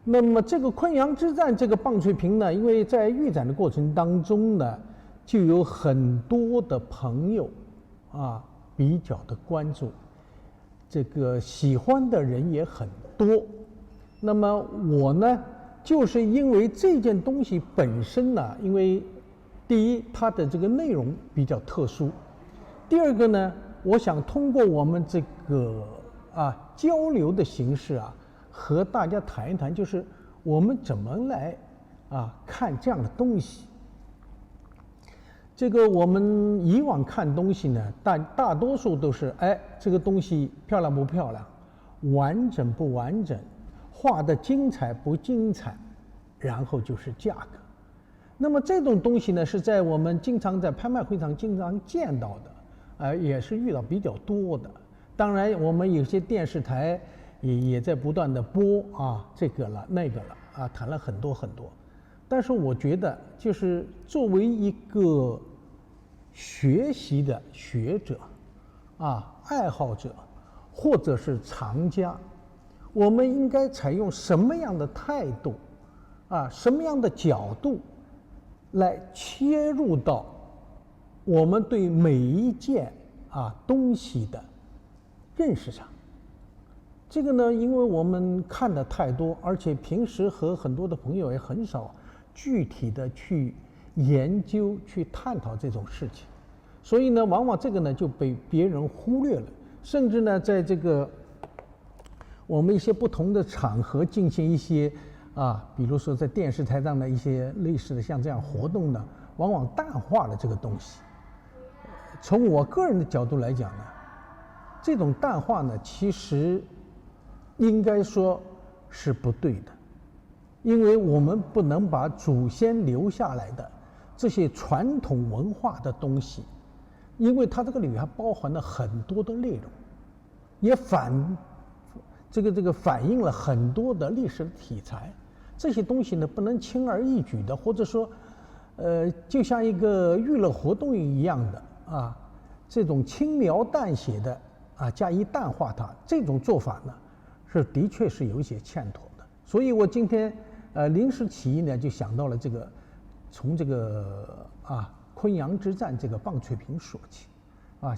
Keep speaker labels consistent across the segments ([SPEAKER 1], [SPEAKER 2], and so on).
[SPEAKER 1] 那么这个昆阳之战这个棒槌屏呢，因为在预展的过程当中呢，就有很多的朋友比较的关注，这个喜欢的人也很多。那么我呢，就是因为这件东西本身呢，因为第一它的这个内容比较特殊，第二个呢，我想通过我们这个交流的形式和大家谈一谈，就是我们怎么来看这样的东西。这个我们以往看东西呢，大多数都是这个东西漂亮不漂亮，完整不完整，画的精彩不精彩，然后就是价格。那么这种东西呢，是在我们经常在拍卖会上经常见到的，也是遇到比较多的。当然我们有些电视台也在不断的播这个了那个了谈了很多很多。但是我觉得，就是作为一个学习的学者爱好者或者是藏家，我们应该采用什么样的态度什么样的角度来切入到我们对每一件东西的认识上。这个呢，因为我们看的太多，而且平时和很多的朋友也很少具体的去研究去探讨这种事情，所以呢，往往这个呢就被别人忽略了，甚至呢，在这个我们一些不同的场合进行一些比如说在电视台上的一些类似的像这样活动呢，往往淡化了这个东西。从我个人的角度来讲呢，这种淡化呢，其实应该说是不对的，因为我们不能把祖先留下来的这些传统文化的东西，因为它这个里面还包含了很多的内容，也反映了很多的历史的题材。这些东西呢，不能轻而易举的，或者说就像一个娱乐活动一样的这种轻描淡写的加以淡化它，这种做法呢的确是有一些欠妥的。所以我今天临时起意呢，就想到了这个，从这个昆阳之战这个棒槌屏说起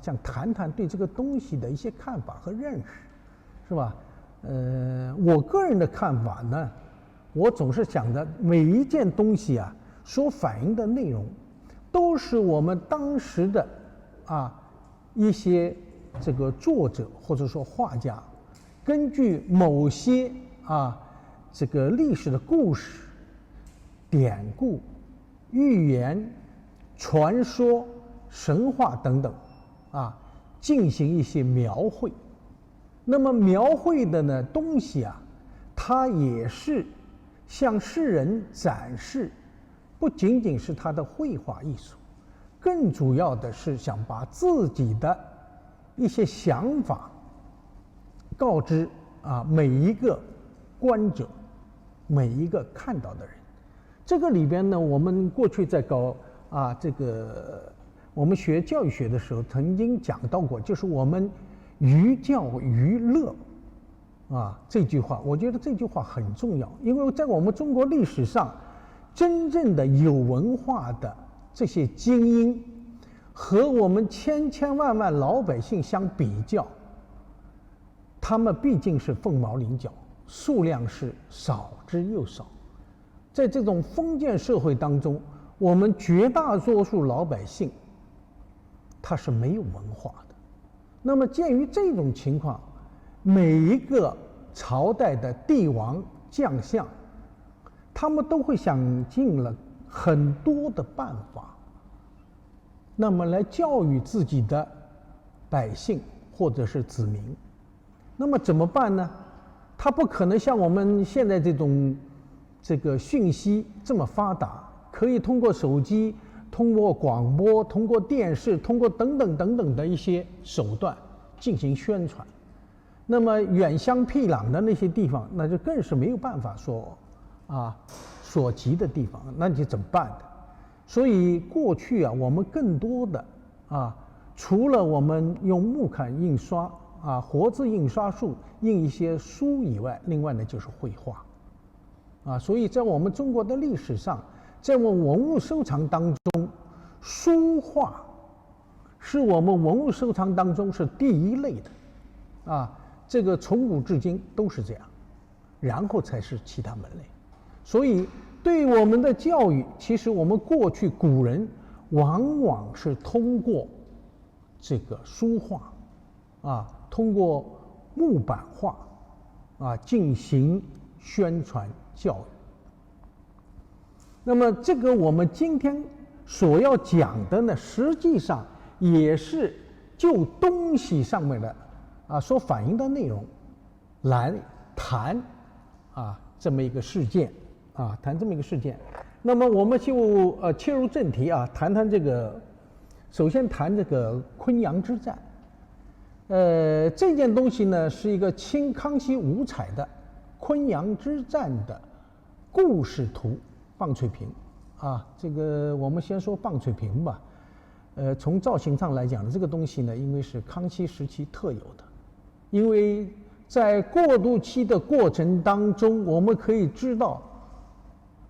[SPEAKER 1] 想谈谈对这个东西的一些看法和认识，是吧？我个人的看法呢，我总是想着每一件东西所反映的内容，都是我们当时的一些这个作者或者说画家，根据某些这个历史的故事、典故、寓言、传说、神话等等进行一些描绘。那么描绘的呢东西它也是向世人展示，不仅仅是它的绘画艺术，更主要的是想把自己的一些想法告知每一个观者，每一个看到的人。这个里边呢，我们过去在搞这个我们学教育学的时候曾经讲到过，就是我们寓教于乐这句话，我觉得这句话很重要。因为在我们中国历史上，真正的有文化的这些精英和我们千千万万老百姓相比较，他们毕竟是凤毛麟角，数量是少之又少。在这种封建社会当中，我们绝大多数老百姓他是没有文化的。那么鉴于这种情况，每一个朝代的帝王将相，他们都会想尽了很多的办法，那么来教育自己的百姓或者是子民。那么怎么办呢？他不可能像我们现在这个讯息这么发达，可以通过手机、通过广播、通过电视、通过等等等等的一些手段进行宣传。那么远乡僻壤的那些地方，那就更是没有办法所及的地方，那你怎么办的？所以过去我们更多的除了我们用木楷印刷活字印刷术印一些书以外，另外呢就是绘画。啊，所以在我们中国的历史上，在我们文物收藏当中，书画是我们文物收藏当中是第一类的，啊，这个从古至今都是这样，然后才是其他门类。所以对我们的教育，其实我们过去古人往往是通过这个书画，啊，通过木板画，啊，进行宣传教育。那么这个我们今天所要讲的呢，实际上也是就东西上面的所反映的内容来谈这么一个事件谈这么一个事件。那么我们就切入正题谈谈这个，首先谈这个昆阳之战。这件东西呢是一个清康熙五彩的昆阳之战的故事图棒槌瓶这个我们先说棒槌瓶吧。从造型上来讲呢，这个东西呢，因为是康熙时期特有的，因为在过渡期的过程当中，我们可以知道，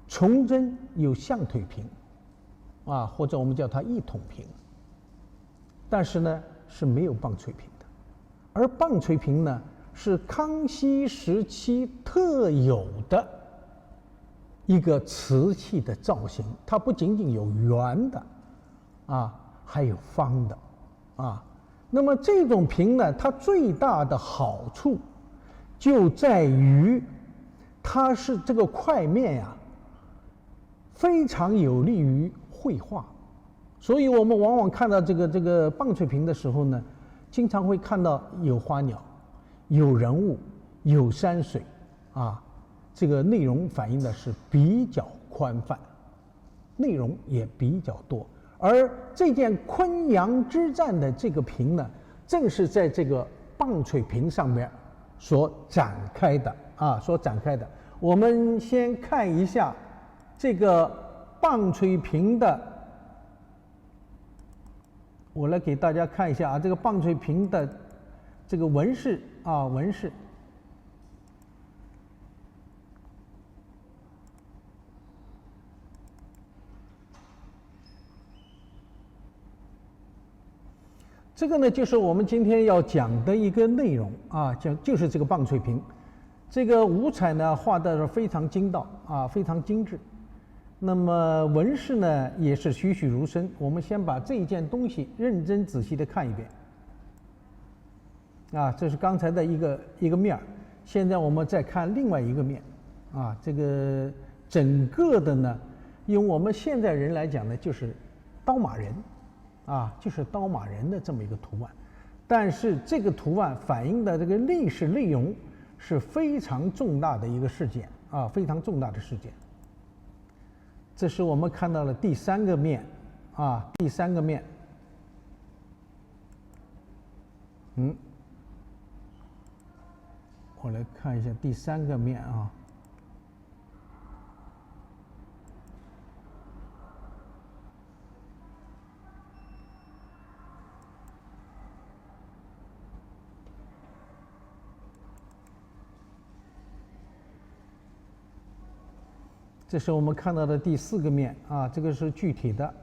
[SPEAKER 1] 崇祯有象腿瓶，或者我们叫它一筒瓶，但是呢是没有棒槌瓶的，而棒槌瓶呢是康熙时期特有的一个瓷器的造型，它不仅仅有圆的还有方的那么这种瓶呢，它最大的好处就在于它是这个块面非常有利于绘画，所以我们往往看到这个棒槌瓶的时候呢，经常会看到有花鸟、有人物、有山水这个内容反映的是比较宽泛，内容也比较多。而这件昆阳之战的这个瓶呢，正是在这个棒槌瓶上面所展开的我们先看一下这个棒槌瓶的，我来给大家看一下这个棒槌瓶的这个纹饰纹饰。这个呢，就是我们今天要讲的一个内容就是这个棒槌瓶，这个五彩呢画的是非常精到非常精致。那么纹饰呢也是栩栩如生。我们先把这一件东西认真仔细的看一遍。这是刚才的一个面，现在我们再看另外一个面这个整个的呢，用我们现在人来讲呢，就是刀马人。就是刀马人的这么一个图案，但是这个图案反映的这个历史内容是非常重大的一个事件非常重大的事件。这是我们看到了第三个面第三个面，我来看一下第三个面这是我们看到的第四个面这个是具体的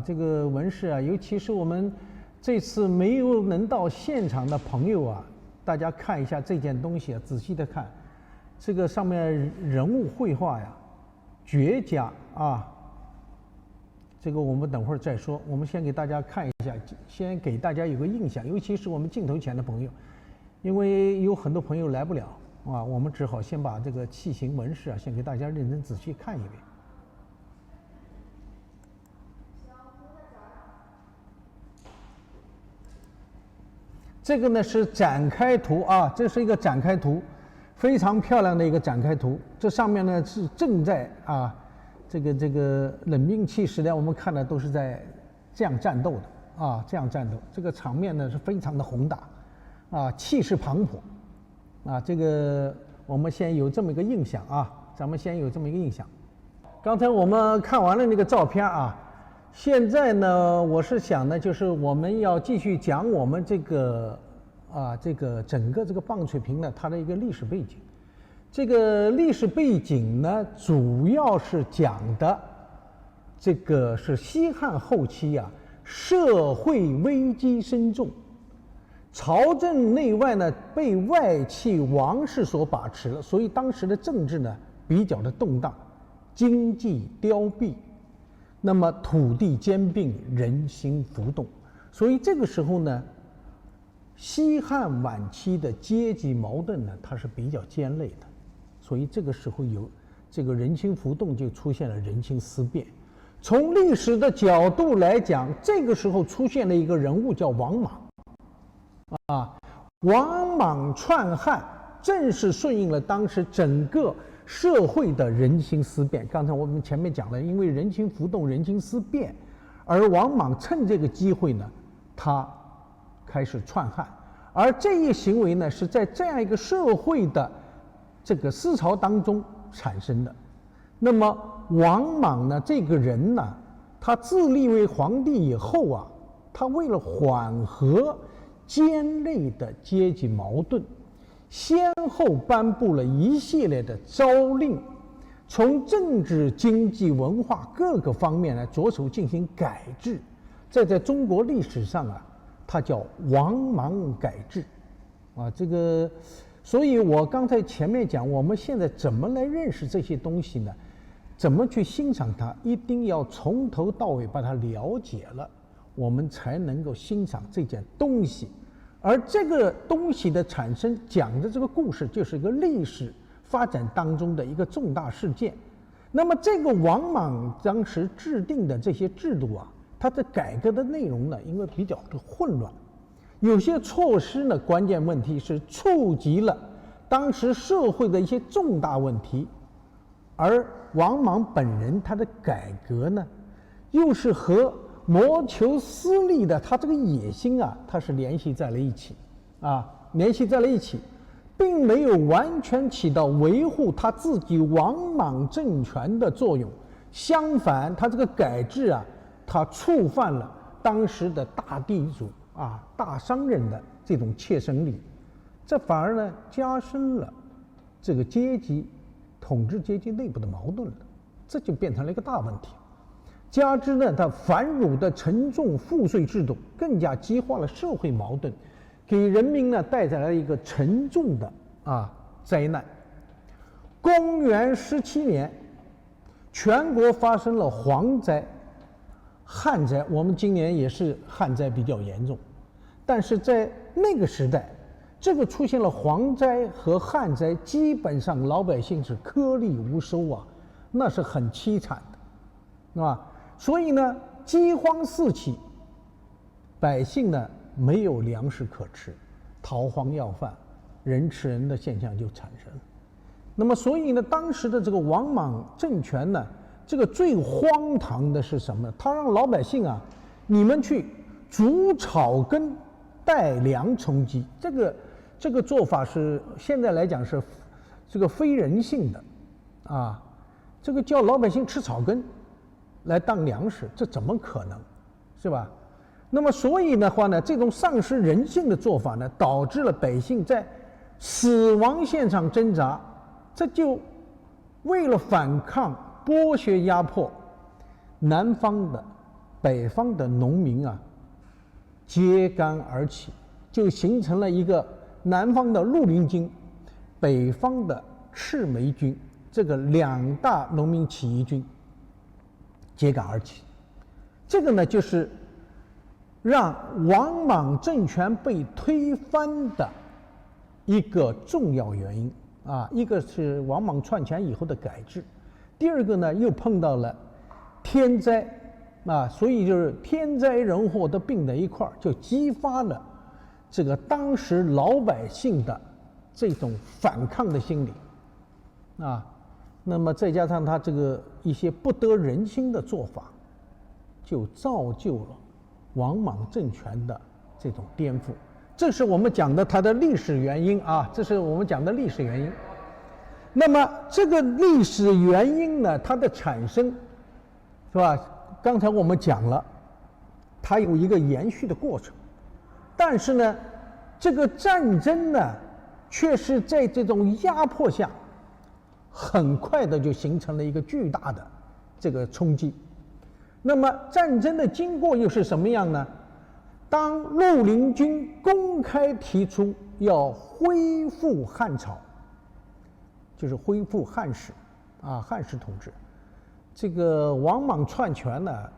[SPEAKER 1] 这个纹饰尤其是我们这次没有能到现场的朋友大家看一下这件东西仔细的看，这个上面人物绘画绝佳这个我们等会儿再说，我们先给大家看一下，先给大家有个印象，尤其是我们镜头前的朋友，因为有很多朋友来不了我们只好先把这个器形纹饰先给大家认真仔细看一遍。这个呢是展开图这是一个展开图，非常漂亮的一个展开图。这上面呢是正在这个冷兵器时代，我们看的都是在这样战斗的这样战斗。这个场面呢是非常的宏大气势磅礴这个我们先有这么一个印象咱们先有这么一个印象。刚才我们看完了那个照片现在呢我是想呢，就是我们要继续讲我们这个这个整个这个棒槌瓶呢它的一个历史背景。这个历史背景呢，主要是讲的这个是西汉后期啊，社会危机深重，朝政内外呢被外戚王室所把持了，所以当时的政治呢比较的动荡，经济凋敝，那么土地兼并，人心浮动，所以这个时候呢，西汉晚期的阶级矛盾呢，它是比较尖锐的，所以这个时候有这个人心浮动，就出现了人心思变。从历史的角度来讲，这个时候出现了一个人物叫王莽，王莽篡汉，正是顺应了当时整个社会的人心思变。刚才我们前面讲了，因为人心浮动、人心思变，而王莽趁这个机会呢，他开始篡汉，而这一行为呢，是在这样一个社会的这个思潮当中产生的。那么王莽呢，这个人呢，他自立为皇帝以后啊，他为了缓和尖锐的阶级矛盾，先后颁布了一系列的诏令，从政治、经济、文化各个方面呢着手进行改制。这在中国历史上啊，它叫王莽改制，这个，所以我刚才前面讲，我们现在怎么来认识这些东西呢？怎么去欣赏它？一定要从头到尾把它了解了，我们才能够欣赏这件东西。而这个东西的产生，讲的这个故事，就是一个历史发展当中的一个重大事件。那么这个王莽当时制定的这些制度啊，它的改革的内容呢，因为比较的混乱，有些措施呢，关键问题是触及了当时社会的一些重大问题，而王莽本人他的改革呢，又是和谋求私利的他这个野心啊，它是联系在了一起，并没有完全起到维护他自己王莽政权的作用。相反，他这个改制啊，他触犯了当时的大地主大商人的这种切身利，这反而呢加深了这个统治阶级内部的矛盾了，这就变成了一个大问题。加之呢，它繁缛的沉重赋税制度更加激化了社会矛盾，给人民呢带来了一个沉重的灾难。公元17年，全国发生了蝗灾、旱灾。我们今年也是旱灾比较严重，但是在那个时代，这个出现了蝗灾和旱灾，基本上老百姓是颗粒无收那是很凄惨的，所以呢，饥荒四起，百姓呢没有粮食可吃，逃荒要饭，人吃人的现象就产生了。那么，所以呢，当时的这个王莽政权呢，这个最荒唐的是什么？他让老百姓你们去逐草根，带粮充饥。这个做法是现在来讲是这个非人性的这个叫老百姓吃草根来当粮食，这怎么可能，是吧？那么所以的话呢，这种丧失人性的做法呢，导致了百姓在死亡线上挣扎。这就为了反抗剥削压迫，南方的、北方的农民揭竿而起，就形成了一个南方的绿林军，北方的赤眉军，这个两大农民起义军揭竿而起。这个呢，就是让王莽政权被推翻的一个重要原因一个是王莽篡权以后的改制，第二个呢又碰到了天灾所以就是天灾人祸都并在一块儿，就激发了这个当时老百姓的这种反抗的心理那么再加上他这个一些不得人心的做法，就造就了王莽政权的这种颠覆。这是我们讲的它的历史原因这是我们讲的历史原因。那么这个历史原因呢，它的产生是吧？刚才我们讲了，它有一个延续的过程，但是呢，这个战争呢，却是在这种压迫下很快的就形成了一个巨大的这个冲击。那么战争的经过又是什么样呢？当绿林军公开提出要恢复汉朝，就是恢复汉室汉室统治，这个王莽篡权呢，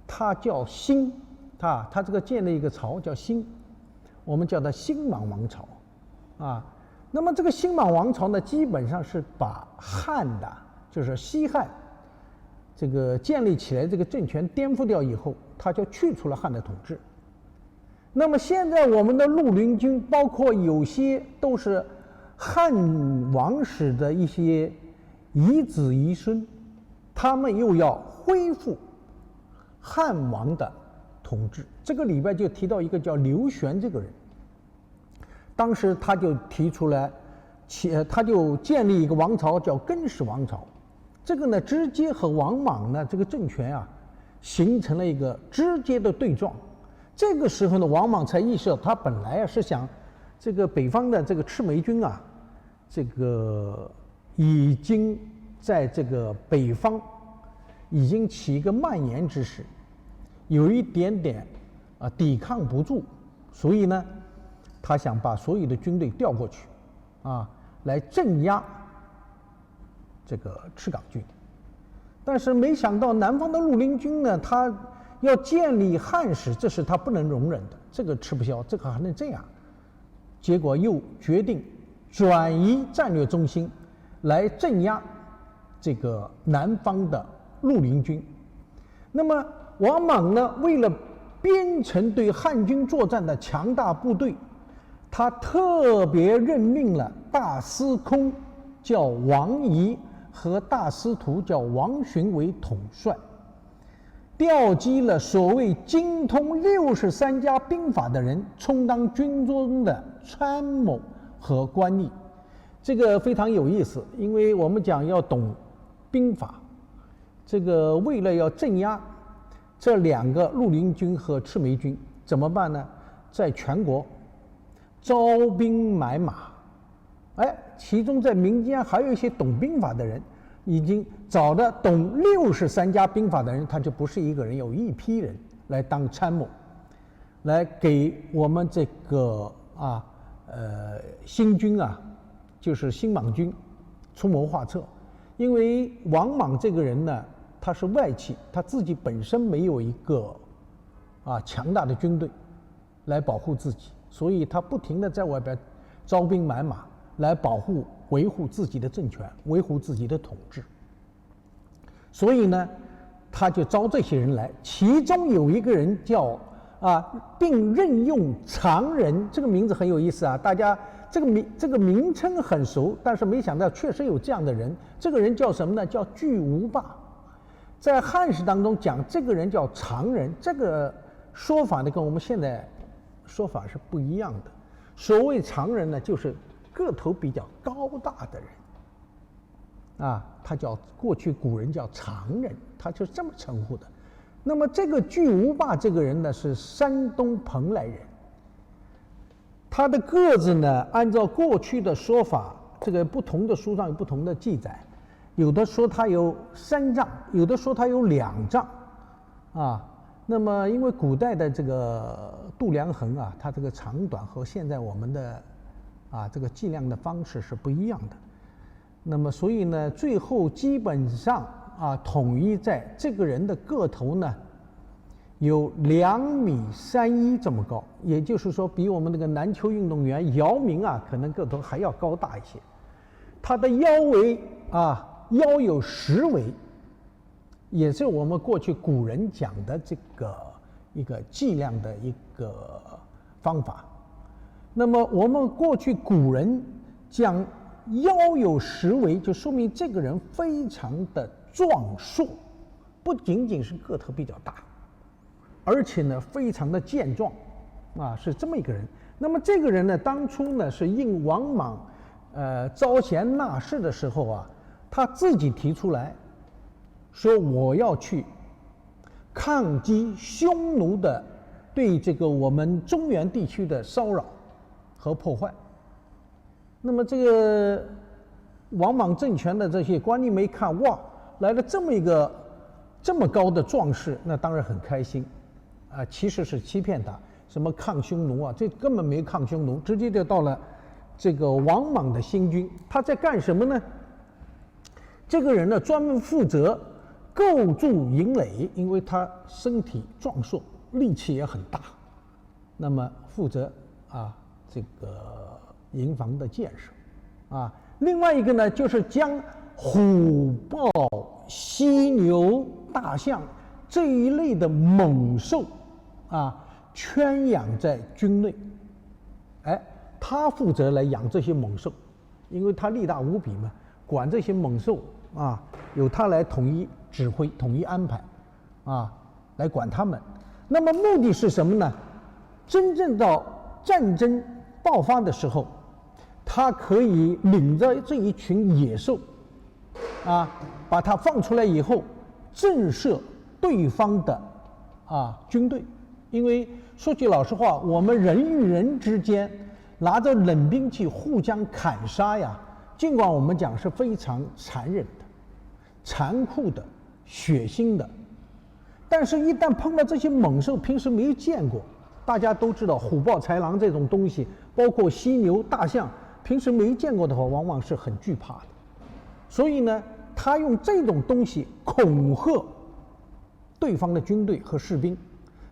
[SPEAKER 1] 他叫新他这个建立一个朝叫新，我们叫它新莽王朝那么这个新莽王朝呢，基本上是把汉的，就是西汉这个建立起来这个政权颠覆掉以后，他就去除了汉的统治。那么现在我们的绿林军，包括有些都是汉王室的一些遗子遗孙，他们又要恢复汉王的统治。这个里边就提到一个叫刘玄这个人，当时他就提出来，他就建立一个王朝叫更始王朝。这个呢，直接和王莽呢这个政权形成了一个直接的对撞。这个时候呢，王莽才意识到，他本来是想这个北方的这个赤眉军这个已经在这个北方已经起一个蔓延之势，有一点点抵抗不住，所以呢，他想把所有的军队调过去来镇压这个赤岗军。但是没想到南方的绿林军呢，他要建立汉室，这是他不能容忍的，这个吃不消，这个还能这样？结果又决定转移战略中心，来镇压这个南方的绿林军。那么王莽呢，为了编成对汉军作战的强大部队，他特别任命了大司空叫王仪和大司徒叫王寻为统帅，调集了所谓精通63家兵法的人，充当军中的参谋和官吏。这个非常有意思，因为我们讲要懂兵法，这个为了要镇压这两个绿林军和赤眉军，怎么办呢？在全国招兵买马，其中在民间还有一些懂兵法的人，已经找的懂63家兵法的人，他就不是一个人，有一批人来当参谋，来给我们这个新军就是新莽军出谋划策。因为王莽这个人呢，他是外戚，他自己本身没有一个强大的军队来保护自己，所以他不停地在外边招兵买马，来维护自己的政权，维护自己的统治。所以呢，他就招这些人来，其中有一个人叫并任用常人，这个名字很有意思大家这个名称很熟，但是没想到确实有这样的人。这个人叫什么呢？叫巨无霸。在汉史当中讲这个人叫常人，这个说法呢跟我们现在说法是不一样的。所谓常人呢，就是个头比较高大的人他叫过去古人叫常人，他就这么称呼的。那么这个巨无霸这个人呢，是山东蓬莱人。他的个子呢，按照过去的说法，这个不同的书上有不同的记载，有的说他有3丈，有的说他有2丈那么因为古代的这个度量衡它这个长短和现在我们的这个计量的方式是不一样的。那么所以呢，最后基本上统一在这个人的个头呢有2.31米这么高，也就是说比我们那个篮球运动员姚明可能个头还要高大一些。他的腰围腰有10围，也是我们过去古人讲的这个一个计量的一个方法。那么我们过去古人讲腰有10围，就说明这个人非常的壮硕，不仅仅是个头比较大，而且呢非常的健壮是这么一个人。那么这个人呢，当初呢是应王莽招贤纳士的时候他自己提出来说，我要去抗击匈奴的对这个我们中原地区的骚扰和破坏。那么这个王莽政权的这些官吏们一看，哇，来了这么一个这么高的壮士，那当然很开心，啊，其实是欺骗他，什么抗匈奴啊，这根本没抗匈奴，直接就到了这个王莽的新军。他在干什么呢？这个人呢，专门负责构筑营垒，因为他身体壮硕，力气也很大，那么负责这个营房的建设，另外一个呢，就是将虎豹、犀牛、大象这一类的猛兽圈养在军内，他负责来养这些猛兽，因为他力大无比嘛，管这些猛兽由他来统一指挥、统一安排，来管他们。那么目的是什么呢？真正到战争爆发的时候，他可以领着这一群野兽，把它放出来以后，震慑对方的军队。因为说句老实话，我们人与人之间拿着冷兵器互相砍杀呀，尽管我们讲是非常残忍的、残酷的、血腥的，但是一旦碰到这些猛兽，平时没有见过，大家都知道虎豹豺狼这种东西，包括犀牛、大象，平时没见过的话，往往是很惧怕的。所以呢，他用这种东西恐吓对方的军队和士兵，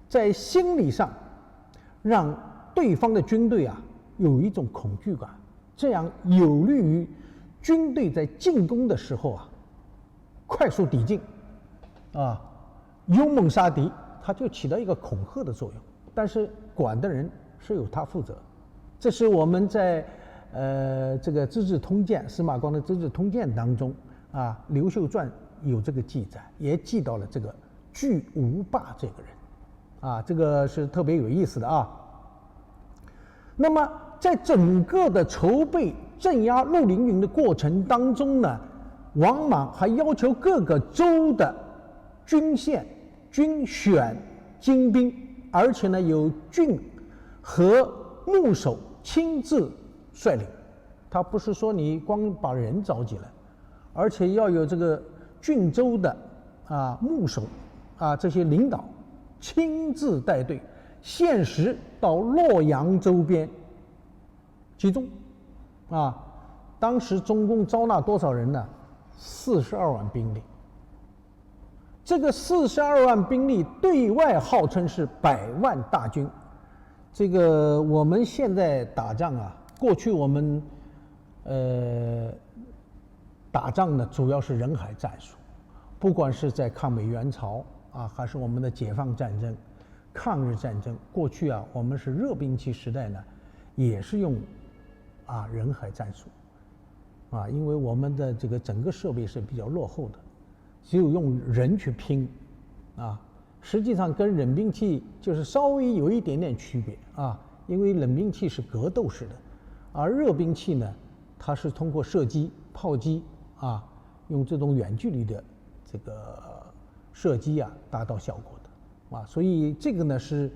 [SPEAKER 1] 在心理上让对方的军队有一种恐惧感，这样有利于军队在进攻的时候快速抵近，勇猛杀敌，它就起到一个恐吓的作用。但是管的人是由他负责，这是我们在这个《资治通鉴》司马光的《资治通鉴》当中刘秀传有这个记载，也记到了这个巨无霸这个人，这个是特别有意思的那么在整个的筹备镇压绿林军的过程当中呢，王莽还要求各个州的郡县均选精兵，而且呢有郡和牧守亲自率领。他不是说你光把人召集来，而且要有这个郡州的牧守这些领导亲自带队，限时到洛阳周边集中。当时中共招纳多少人呢？42万兵力。这个42万兵力对外号称是100万大军。这个我们现在打仗过去我们打仗呢主要是人海战术，不管是在抗美援朝还是我们的解放战争、抗日战争，过去我们是热兵器时代呢，也是用人海战术因为我们的这个整个设备是比较落后的，只有用人去拼实际上跟冷兵器就是稍微有一点点区别因为冷兵器是格斗式的，而热兵器呢，它是通过射击、炮击用这种远距离的这个射击达到效果的所以这个呢是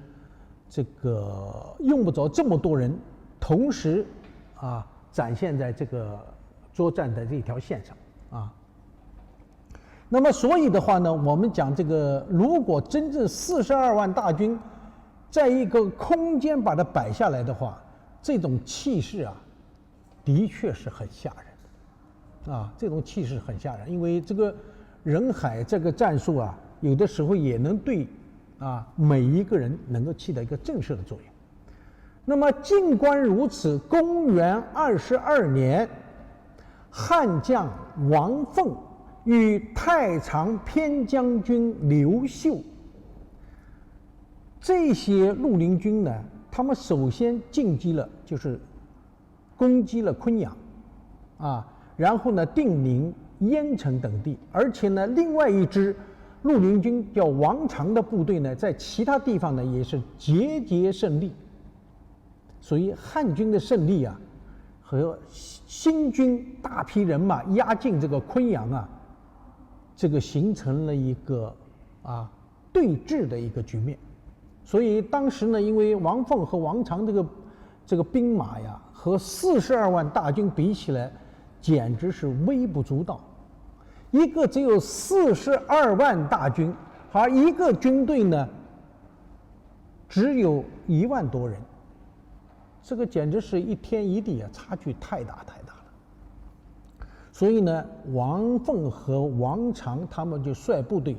[SPEAKER 1] 这个用不着这么多人同时展现在这个作战的这条线上那么所以的话呢，我们讲这个，如果真正42万大军在一个空间把它摆下来的话，这种气势的确是很吓人这种气势很吓人，因为这个人海这个战术有的时候也能对每一个人能够起到一个震慑的作用。那么尽管如此，公元22年，汉将王凤与太常偏将军刘秀这些绿林军呢，他们首先进击了，就是攻击了昆阳然后呢定陵、郾城等地，而且呢另外一支绿林军叫王常的部队呢，在其他地方呢也是节节胜利。所以汉军的胜利和新军大批人马压进这个昆阳这个形成了一个对峙的一个局面。所以当时呢，因为王凤和王常这个兵马和42万大军比起来，简直是微不足道。一个只有42万大军，而一个军队呢只有1万多人，这个简直是一天一地啊，差距太大太大了。所以呢，王凤和王常他们就率部队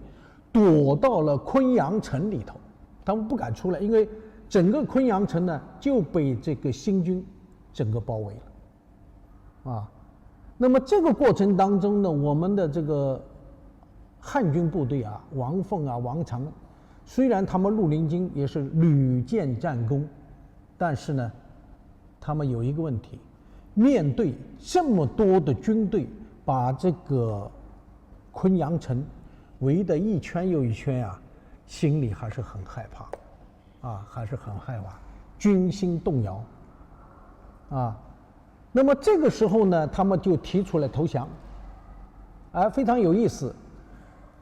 [SPEAKER 1] 躲到了昆阳城里头，他们不敢出来，因为整个昆阳城呢就被这个新军整个包围了啊。那么这个过程当中呢，我们的这个汉军部队啊，王凤啊、王常，虽然他们绿林军也是屡建战功，但是呢，他们有一个问题，面对这么多的军队，把这个昆阳城围得一圈又一圈啊，心里还是很害怕，啊，还是很害怕，军心动摇，啊。那么这个时候呢，他们就提出来投降，非常有意思。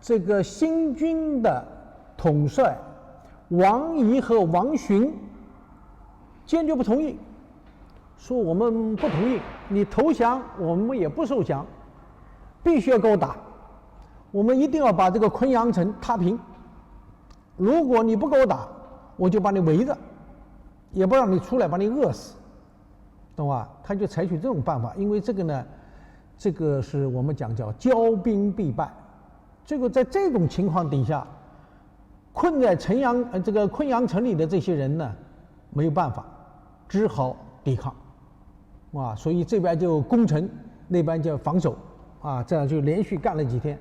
[SPEAKER 1] 这个新军的统帅王仪和王询坚决不同意，说我们不同意，你投降我们也不受降，必须要跟我打，我们一定要把这个昆阳城踏平。如果你不跟我打，我就把你围着，也不让你出来，把你饿死。懂吧？他就采取这种办法，因为这个呢，这个是我们讲叫骄兵必败。这个在这种情况底下，困在这个昆阳城里的这些人呢，没有办法，只好抵抗，啊，所以这边就攻城，那边就防守，啊，这样就连续干了几天，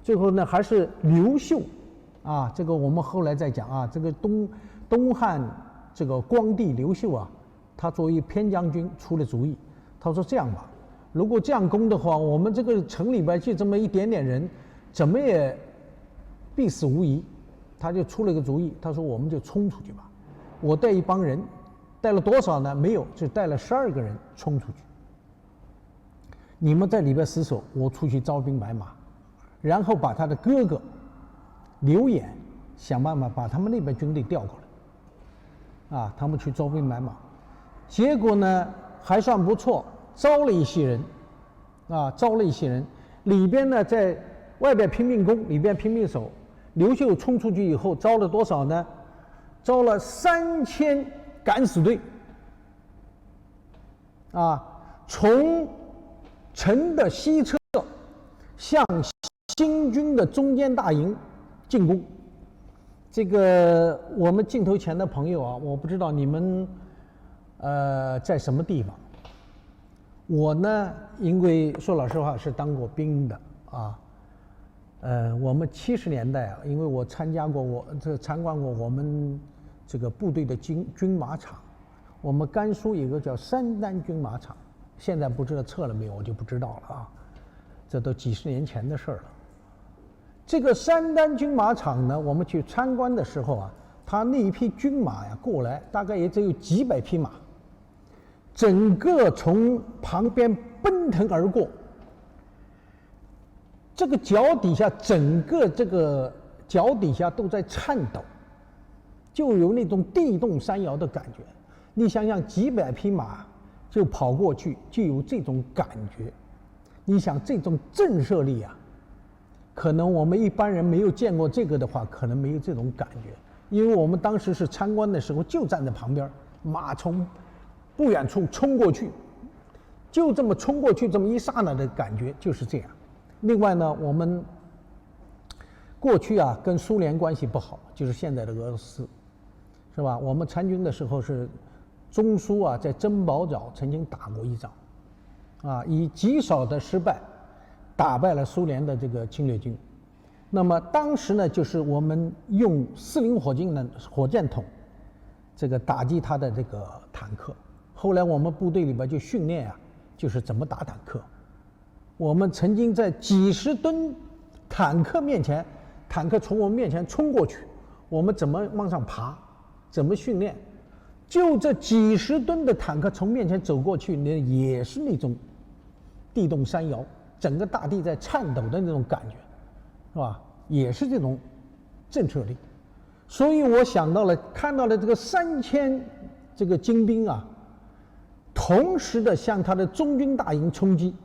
[SPEAKER 1] 最后呢还是刘秀，啊，这个我们后来再讲啊，这个东汉这个光帝刘秀啊。他作为偏将军出了主意，他说这样吧，如果这样攻的话，我们这个城里边就这么一点点人，怎么也必死无疑。他就出了个主意，他说我们就冲出去吧。我带一帮人，带了多少呢？没有，就带了12个人冲出去。你们在里边死守，我出去招兵买马，然后把他的哥哥刘演想办法把他们那边军队调过来，啊，他们去招兵买马。结果呢还算不错，招了一些人，啊，招了一些人，里边呢在外边拼命攻，里边拼命守。刘秀冲出去以后，招了多少呢？招了3000敢死队，啊，从城的西侧向新军的中间大营进攻。这个我们镜头前的朋友啊，我不知道你们在什么地方？我呢，因为说老实话是当过兵的啊，我们70年代啊，因为我参观过我们这个部队的军马场，我们甘肃有个叫三丹军马场，现在不知道撤了没有，我就不知道了啊，这都几十年前的事儿了。这个三丹军马场呢，我们去参观的时候啊，他那一批军马呀过来，大概也只有几百匹马。整个从旁边奔腾而过，这个脚底下，整个这个脚底下都在颤抖，就有那种地动山摇的感觉。你想想，几百匹马就跑过去，就有这种感觉。你想这种震慑力啊，可能我们一般人没有见过这个的话，可能没有这种感觉。因为我们当时是参观的时候，就站在旁边，马从不远处冲过去，就这么冲过去，这么一刹那的感觉就是这样。另外呢，我们过去啊跟苏联关系不好，就是现在的俄罗斯，是吧？我们参军的时候是中苏啊在珍宝岛曾经打过一仗，啊，以极少的失败打败了苏联的这个侵略军。那么当时呢，就是我们用40火箭筒这个打击他的这个坦克。后来我们部队里边就训练啊，就是怎么打坦克。我们曾经在几十吨坦克面前，坦克从我们面前冲过去，我们怎么往上爬，怎么训练？就这几十吨的坦克从面前走过去，那也是那种地动山摇，整个大地在颤抖的那种感觉，是吧？也是这种震慑力。所以我想到了，看到了这个3000这个精兵啊，同时的向他的中军大营冲击，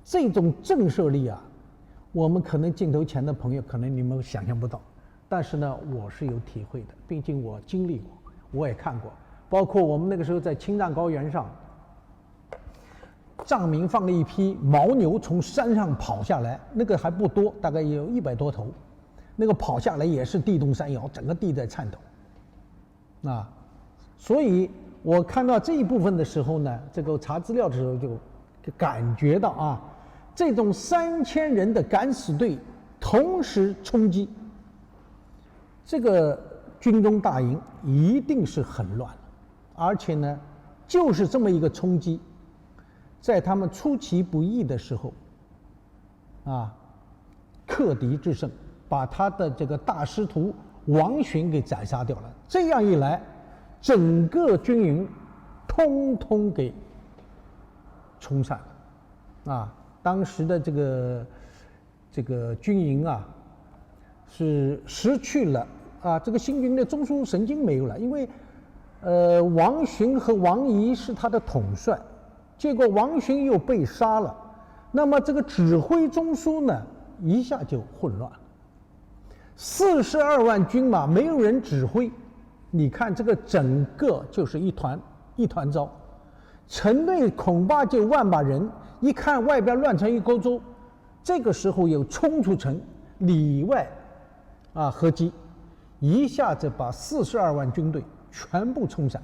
[SPEAKER 1] 这种震慑力啊，我们可能镜头前的朋友可能你们想象不到，但是呢，我是有体会的，毕竟我经历过，我也看过，包括我们那个时候在青藏高原上，藏民放了一批牦牛从山上跑下来，那个还不多，大概也有100多头，那个跑下来也是地动山摇，整个地在颤抖，啊，所以我看到这一部分的时候呢，这个查资料的时候就感觉到啊，这种3000人的敢死队同时冲击，这个军中大营一定是很乱，而且呢，就是这么一个冲击，在他们出其不意的时候，啊，克敌制胜，把他的这个大师徒王寻给斩杀掉了。这样一来，整个军营通通给冲散了，啊，当时的这个军营啊，是失去了啊，这个新军的中枢神经没有了，因为王寻和王仪是他的统帅，结果王寻又被杀了，那么这个指挥中枢呢，一下就混乱了。42万军马没有人指挥，你看这个整个就是一团糟。城内恐怕就10000把人，一看外边乱成一锅粥，这个时候又冲出城，里外啊合击，一下子把42万军队全部冲散。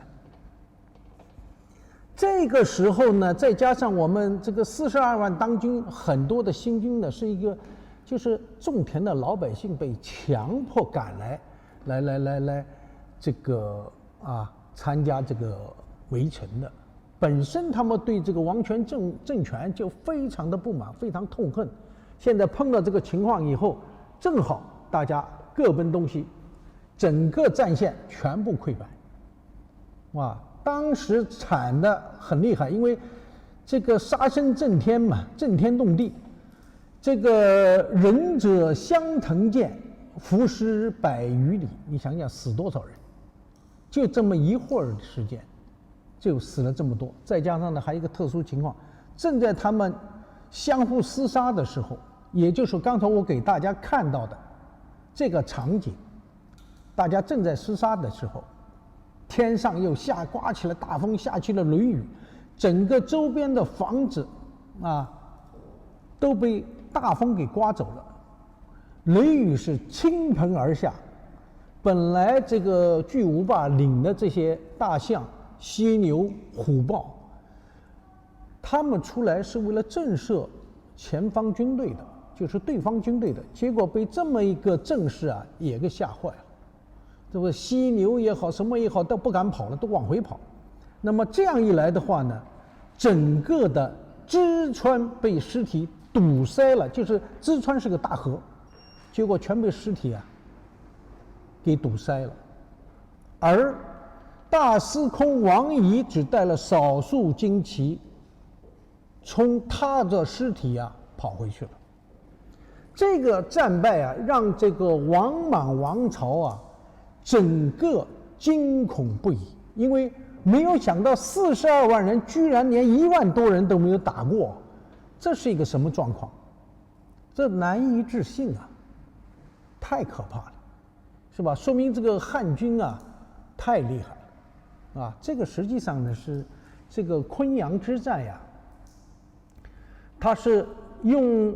[SPEAKER 1] 这个时候呢，再加上我们这个42万当军很多的新军呢，是一个就是种田的老百姓被强迫赶来这个啊参加这个围城的。本身他们对这个王权政权就非常的不满，非常痛恨。现在碰到这个情况以后，正好大家各奔东西，整个战线全部溃败。哇，当时惨的很厉害，因为这个杀声震天嘛，震天动地。这个仁者相腾剑，伏尸100余里，你想想死多少人？就这么一会儿的时间。就死了这么多，再加上呢，还有一个特殊情况，正在他们相互厮杀的时候，也就是刚才我给大家看到的这个场景，大家正在厮杀的时候，天上又刮起了大风，下起了雷雨，整个周边的房子啊都被大风给刮走了，雷雨是倾盆而下。本来这个巨无霸领的这些大象、犀牛、虎豹，他们出来是为了震慑前方军队的，就是对方军队的，结果被这么一个阵势啊也给吓坏了。这个犀牛也好，什么也好，都不敢跑了，都往回跑。那么这样一来的话呢，整个的淄川被尸体堵塞了，就是淄川是个大河，结果全被尸体啊给堵塞了，而大司空王仪只带了少数精骑，踏着尸体啊跑回去了。这个战败啊，让这个王莽王朝啊，整个惊恐不已，因为没有想到42万人居然连1万多人都没有打过，这是一个什么状况？这难以置信啊，太可怕了，是吧？说明这个汉军啊太厉害了啊！这个实际上呢是这个昆阳之战呀，它是用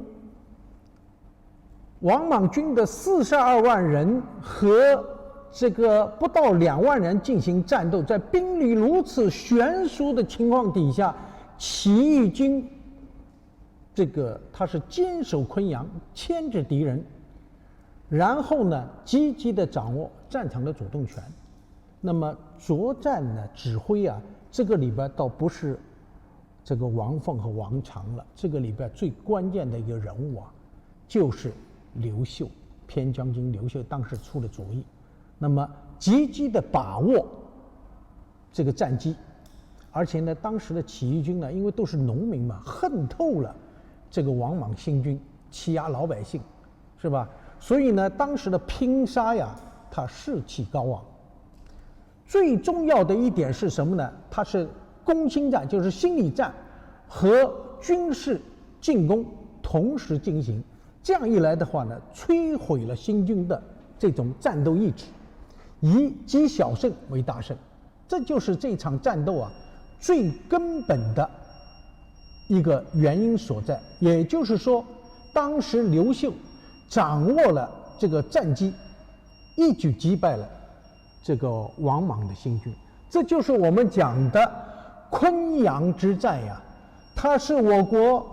[SPEAKER 1] 王莽军的42万人和这个不到2万人进行战斗，在兵力如此悬殊的情况底下，起义军这个他是坚守昆阳，牵制敌人，然后呢积极的掌握战场的主动权。那么作战呢指挥啊，这个里边倒不是这个王凤和王常了，这个里边最关键的一个人物啊，就是刘秀，偏将军刘秀当时出了主意，那么积极的把握这个战机，而且呢，当时的起义军呢，因为都是农民嘛，恨透了这个王莽新军，欺压老百姓，是吧？所以呢，当时的拼杀呀，他士气高昂。最重要的一点是什么呢？它是攻心战，就是心理战和军事进攻同时进行，这样一来的话呢，摧毁了新军的这种战斗意志，以积小胜为大胜，这就是这场战斗啊最根本的一个原因所在。也就是说，当时刘秀掌握了这个战机，一举击败了这个王莽的新军，这就是我们讲的昆阳之战呀。它是我国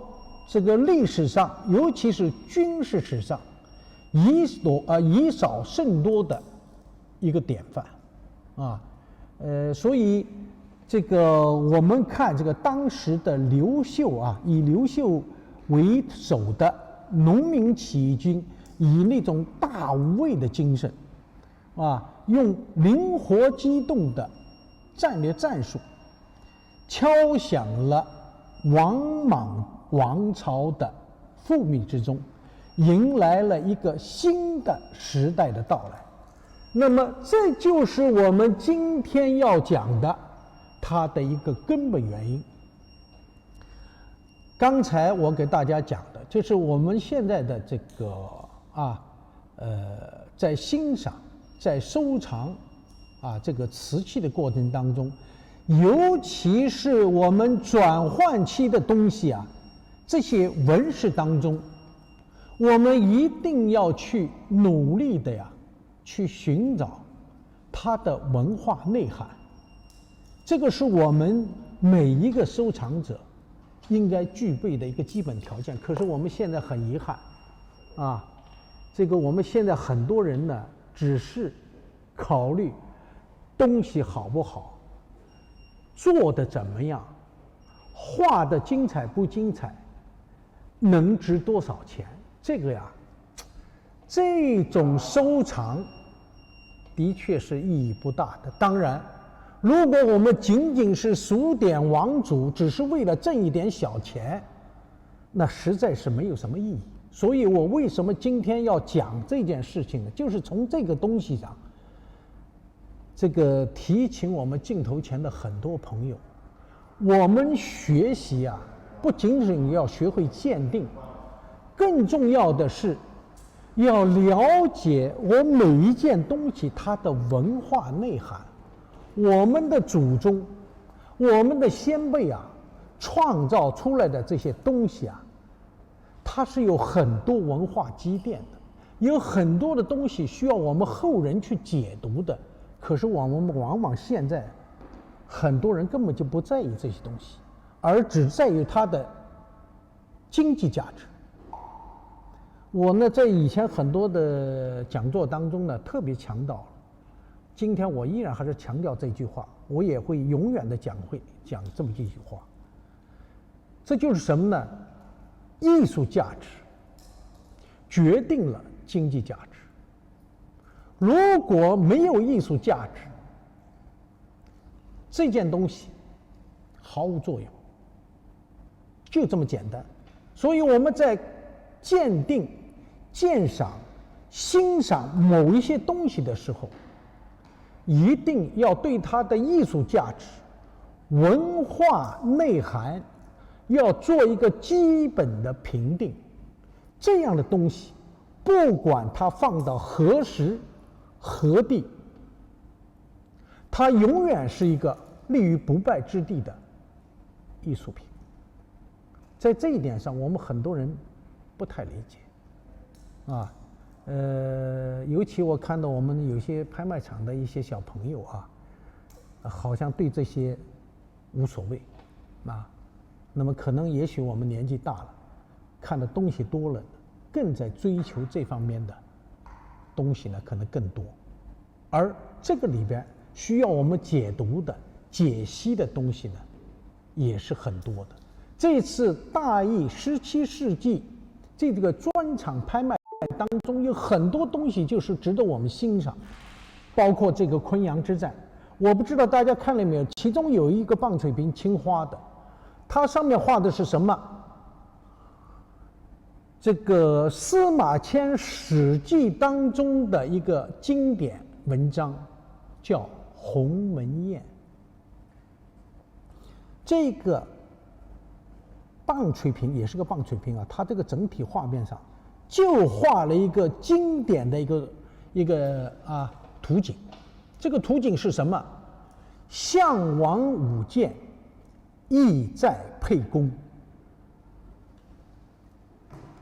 [SPEAKER 1] 这个历史上，尤其是军事史上以少胜多的一个典范啊。所以这个我们看这个当时的刘秀啊，以刘秀为首的农民起义军，以那种大无畏的精神啊，用灵活机动的战略战术，敲响了王莽王朝的覆灭之钟，迎来了一个新的时代的到来。那么这就是我们今天要讲的它的一个根本原因。刚才我给大家讲的就是我们现在的这个在欣赏在收藏这个瓷器的过程当中，尤其是我们转换期的东西啊，这些纹饰当中，我们一定要去努力的去寻找它的文化内涵。这个是我们每一个收藏者应该具备的一个基本条件。可是我们现在很遗憾这个我们现在很多人呢，只是考虑东西好不好，做的怎么样，画的精彩不精彩，能值多少钱，这种收藏的确是意义不大的。当然，如果我们仅仅是数典忘祖，只是为了挣一点小钱，那实在是没有什么意义。所以我为什么今天要讲这件事情呢？就是从这个东西上，这个提醒我们镜头前的很多朋友，我们学习不仅仅要学会鉴定，更重要的是要了解我每一件东西它的文化内涵。我们的祖宗，我们的先辈创造出来的这些东西它是有很多文化积淀的，有很多的东西需要我们后人去解读的。可是我们往往现在很多人根本就不在意这些东西，而只在于它的经济价值。我呢，在以前很多的讲座当中呢，特别强调了，今天我依然还是强调这句话，我也会永远的讲这么一句话。这就是什么呢？艺术价值决定了经济价值。如果没有艺术价值，这件东西毫无作用，就这么简单。所以我们在鉴定、鉴赏、欣赏某一些东西的时候，一定要对它的艺术价值、文化内涵要做一个基本的评定。这样的东西，不管它放到何时何地，它永远是一个立于不败之地的艺术品。在这一点上，我们很多人不太理解尤其我看到我们有些拍卖场的一些小朋友好像对这些无所谓那么可能也许我们年纪大了，看的东西多了，更在追求这方面的东西呢，可能更多。而这个里边需要我们解读的、解析的东西呢，也是很多的。这次大义17世纪这个专场拍卖当中，有很多东西就是值得我们欣赏，包括这个昆阳之战。我不知道大家看了没有，其中有一个棒槌瓶青花的，它上面画的是什么？这个司马迁《史记》当中的一个经典文章，叫《鸿门宴》。这个棒槌瓶也是个棒槌瓶啊，它这个整体画面上就画了一个经典的一个图景。这个图景是什么？项王舞剑，意在沛公。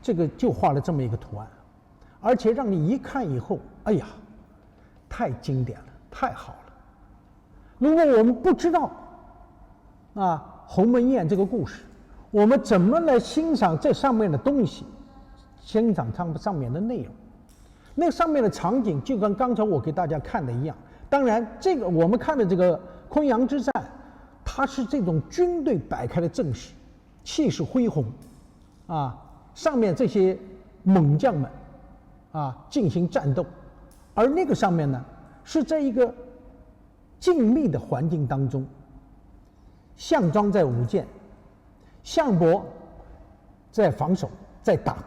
[SPEAKER 1] 这个就画了这么一个图案，而且让你一看以后，哎呀，太经典了，太好了。如果我们不知道鸿门宴这个故事，我们怎么来欣赏这上面的东西，欣赏上面的内容？那上面的场景就跟刚才我给大家看的一样。当然，这个我们看的这个昆阳之战，它是这种军队摆开的阵势，气势恢宏，上面这些猛将们进行战斗，而那个上面呢，是在一个静谧的环境当中，项庄在舞剑，项伯在防守，在打，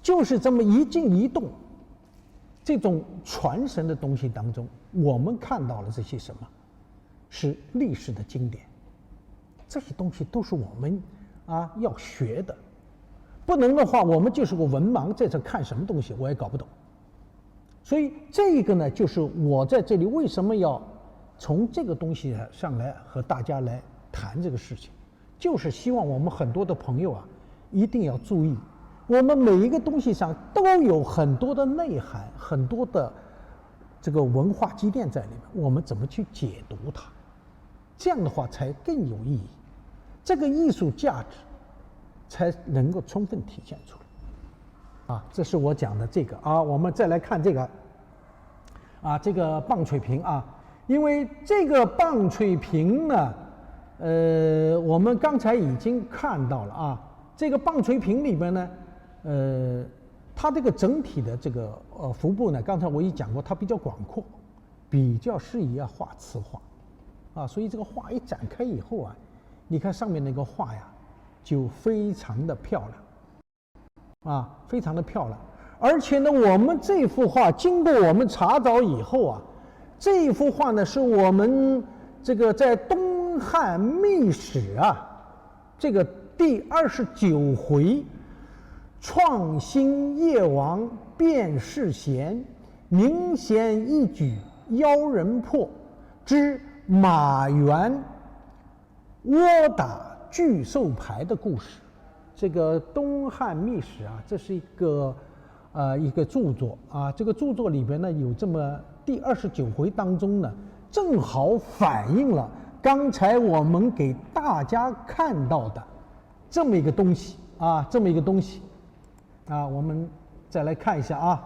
[SPEAKER 1] 就是这么一静一动，这种传神的东西当中，我们看到了这些什么？是历史的经典，这些东西都是我们要学的。不能的话，我们就是个文盲，在这看什么东西我也搞不懂。所以这个呢，就是我在这里为什么要从这个东西上来和大家来谈这个事情，就是希望我们很多的朋友一定要注意，我们每一个东西上都有很多的内涵，很多的这个文化积淀在里面，我们怎么去解读它，这样的话才更有意义，这个艺术价值才能够充分体现出来。这是我讲的这个我们再来看这个这个棒槌瓶因为这个棒槌瓶呢，我们刚才已经看到了这个棒槌瓶里边呢，它这个整体的这个腹部呢，刚才我也讲过，它比较广阔，比较适宜画瓷画所以这个画一展开以后你看上面那个画呀，就非常的漂亮非常的漂亮。而且呢，我们这幅画经过我们查找以后这幅画呢，是我们这个在东汉秘史这个第29回创新夜王辨识贤，明贤一举邀人破之马援窝打巨兽牌的故事。这个东汉秘史这是一个著作这个著作里边呢，有这么第29回当中呢，正好反映了刚才我们给大家看到的这么一个东西这么一个东西我们再来看一下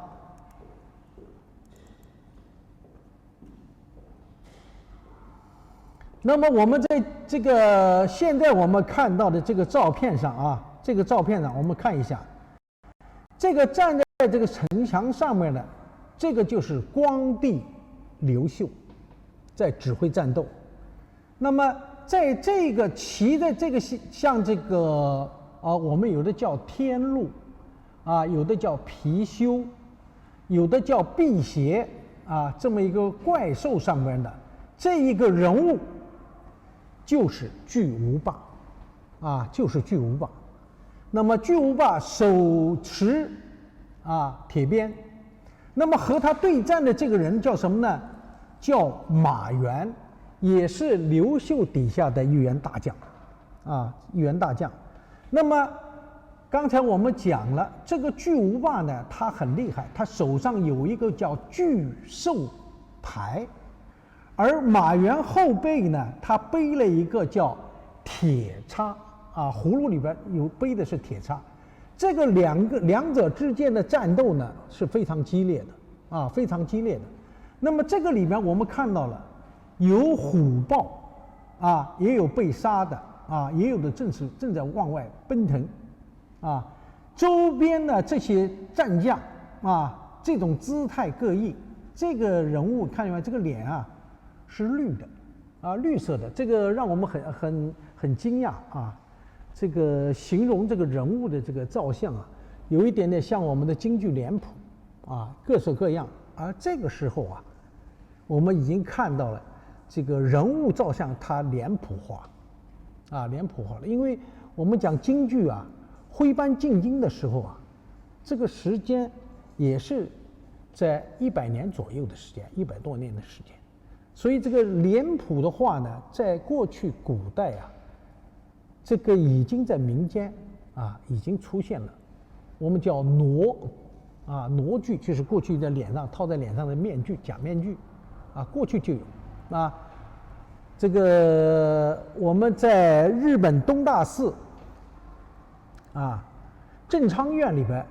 [SPEAKER 1] 那么我们在这个现在我们看到的这个照片上这个照片上我们看一下，这个站在这个城墙上面的这个就是光帝刘秀在指挥战斗。那么在这个骑的这个像这个我们有的叫天鹿有的叫貔貅，有的叫辟邪这么一个怪兽上面的这一个人物就是巨无霸就是巨无霸。那么巨无霸手持铁鞭，那么和他对战的这个人叫什么呢？叫马援，也是刘秀底下的一员大将一员大将。那么刚才我们讲了，这个巨无霸呢，他很厉害，他手上有一个叫巨兽牌，而马援后背呢，他背了一个叫铁叉葫芦里边背的是铁叉。这个两者之间的战斗呢是非常激烈的非常激烈的。那么这个里面我们看到了有虎豹也有被杀的也有的正在往外奔腾周边的这些战将这种姿态各异。这个人物看见没？这个脸是绿的绿色的，这个让我们很惊讶这个形容这个人物的这个造像有一点点像我们的京剧脸谱各色各样。而这个时候我们已经看到了这个人物造像它脸谱化脸谱化了。因为我们讲京剧啊，徽班进京的时候啊，这个时间也是在100年左右的时间，100多年的时间。所以这个脸谱的话呢，在过去古代啊，这个已经在民间啊已经出现了，我们叫傩啊，傩剧就是过去在脸上套在脸上的面具，假面具啊，过去就有啊。这个我们在日本东大寺啊正昌院里边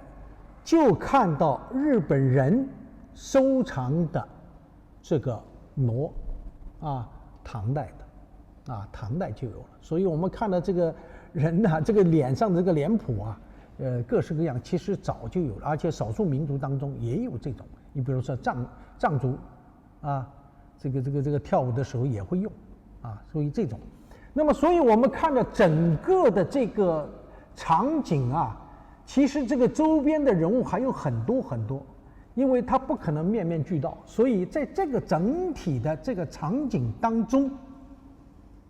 [SPEAKER 1] 就看到日本人收藏的这个傩啊，唐代的啊，唐代就有了。所以我们看到这个人呢，这个脸上的这个脸谱啊，各式各样，其实早就有了，而且少数民族当中也有这种。你比如说藏族啊，这个跳舞的时候也会用啊，所以这种。那么，所以我们看到整个的这个场景啊，其实这个周边的人物还有很多很多，因为它不可能面面俱到，所以在这个整体的这个场景当中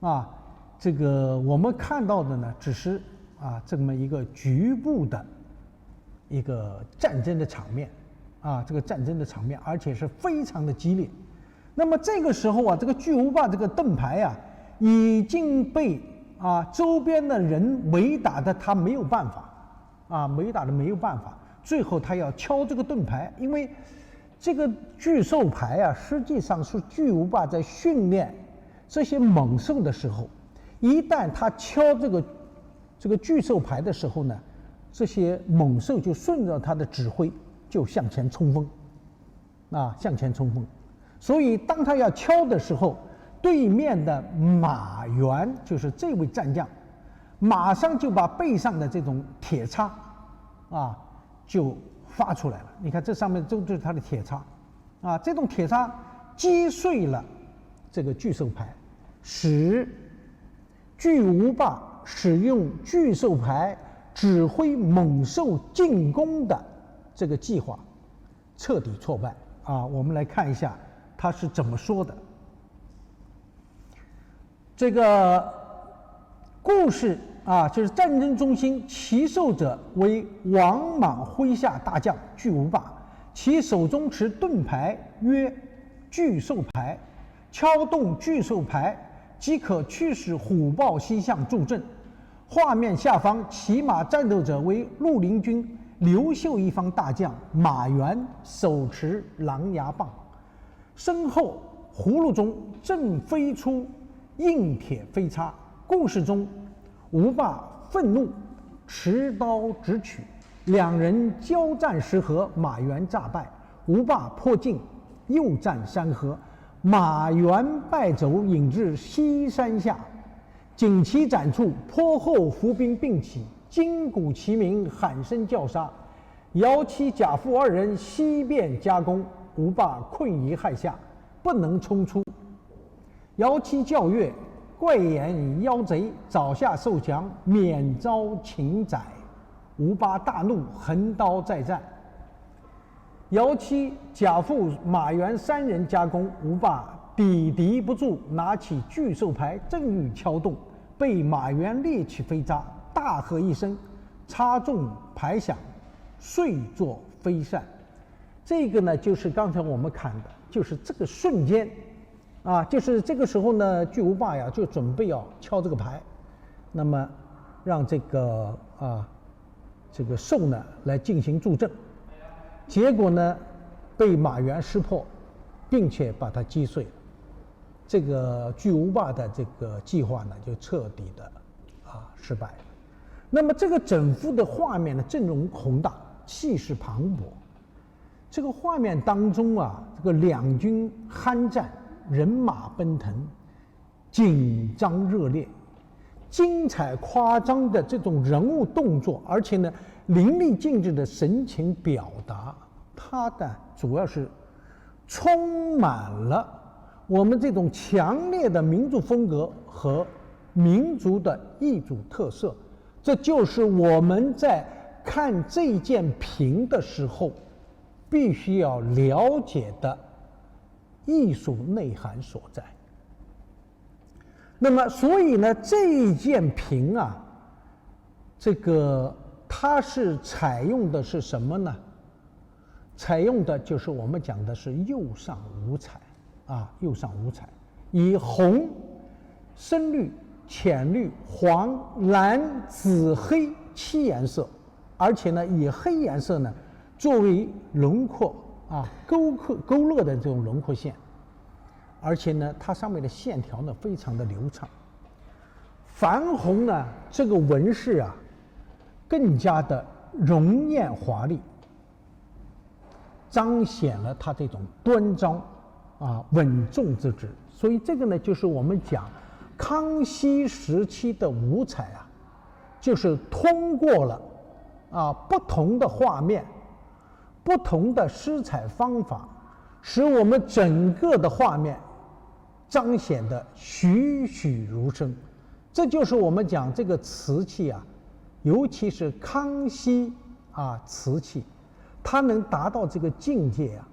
[SPEAKER 1] 啊，这个我们看到的呢，只是啊这么一个局部的一个战争的场面啊，这个战争的场面，而且是非常的激烈。那么这个时候啊，这个巨无霸这个盾牌啊，已经被啊周边的人围打的，他没有办法啊，围打的没有办法。最后他要敲这个盾牌，因为这个巨兽牌啊，实际上是巨无霸在训练这些猛兽的时候，一旦他敲这个巨兽牌的时候呢，这些猛兽就顺着他的指挥就向前冲锋，啊，向前冲锋。所以当他要敲的时候，对面的马援就是这位战将，马上就把背上的这种铁叉，啊，就发出来了。你看这上面就是它的铁叉，啊，这种铁叉击碎了这个巨兽牌，使巨无霸使用巨兽牌指挥猛兽进攻的这个计划彻底挫败。啊，我们来看一下他是怎么说的。这个故事啊，就是战争中心骑兽者为王莽麾下大将巨无霸，其手中持盾牌曰巨兽牌，敲动巨兽牌即可驱使虎豹西向助阵。画面下方骑马战斗者为绿林军刘秀一方大将马援，手持狼牙棒，身后葫芦中正飞出硬铁飞叉。故事中吴霸愤怒，持刀直取，两人交战10合，马援诈败，吴霸破境，又战3合，马援败走，引至西山下。旌旗展处，坡后伏兵并起，金鼓齐鸣，喊声叫杀。姚七、贾父2人西便夹攻，吴霸困于害下，不能冲出。姚七叫曰：“怪眼妖贼，早下受降，免遭擒宰。”吴霸大怒，横刀再战。姚七、贾父、马援3人夹攻，吴霸抵敌不住，拿起巨兽牌正欲敲动，被马援猎起飞叉，大喝一声，插中牌响，碎作飞散。这个呢，就是刚才我们看的，就是这个瞬间啊，就是这个时候呢，巨无霸呀就准备要敲这个牌，那么让这个兽呢来进行助阵，结果呢被马援识破，并且把它击碎了。这个巨无霸的这个计划呢就彻底的失败了。那么这个整幅的画面呢，阵容宏大，气势磅礴。这个画面当中啊，这个两军酣战，人马奔腾，紧张热烈，精彩夸张的这种人物动作，而且呢淋漓尽致的神情表达，它的主要是充满了我们这种强烈的民族风格和民族的异族特色。这就是我们在看这件屏的时候必须要了解的艺术内涵所在。那么所以呢，这一件屏啊，这个它是采用的是什么呢？采用的就是我们讲的是釉上五彩啊，釉上五彩，以红、深绿、浅绿、黄、蓝、紫、黑7颜色，而且呢以黑颜色呢作为轮廓啊勾勒的这种轮廓线，而且呢它上面的线条呢非常的流畅。矾红呢这个纹饰啊更加的容艳华丽，彰显了它这种端庄啊稳重之姿。所以这个呢就是我们讲康熙时期的五彩啊，就是通过了啊不同的画面、不同的施彩方法，使我们整个的画面彰显的栩栩如生。这就是我们讲这个瓷器啊，尤其是康熙啊瓷器，它能达到这个境界啊，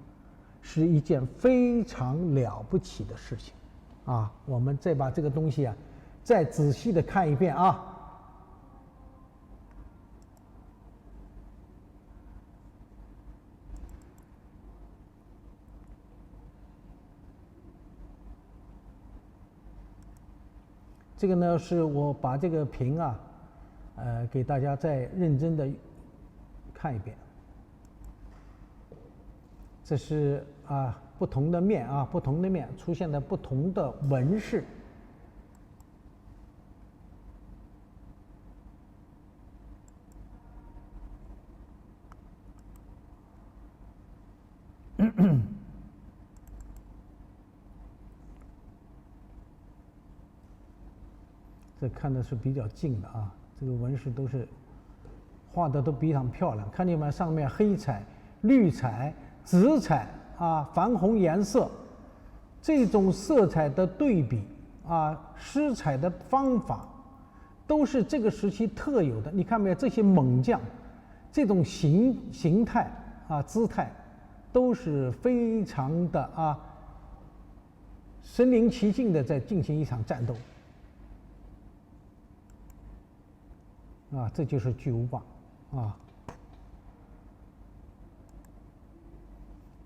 [SPEAKER 1] 是一件非常了不起的事情啊。我们再把这个东西啊再仔细的看一遍啊。这个呢是我把这个屏啊给大家再认真的看一遍。这是啊不同的面啊，不同的面出现了不同的纹饰。这看的是比较近的啊，这个纹饰都是画的都非常漂亮，看见没？上面黑彩、绿彩、紫彩啊，矾红颜色，这种色彩的对比啊，施彩的方法，都是这个时期特有的。你看没有？这些猛将，这种形态啊、姿态，都是非常的啊身临其境的在进行一场战斗。啊，这就是巨无霸啊，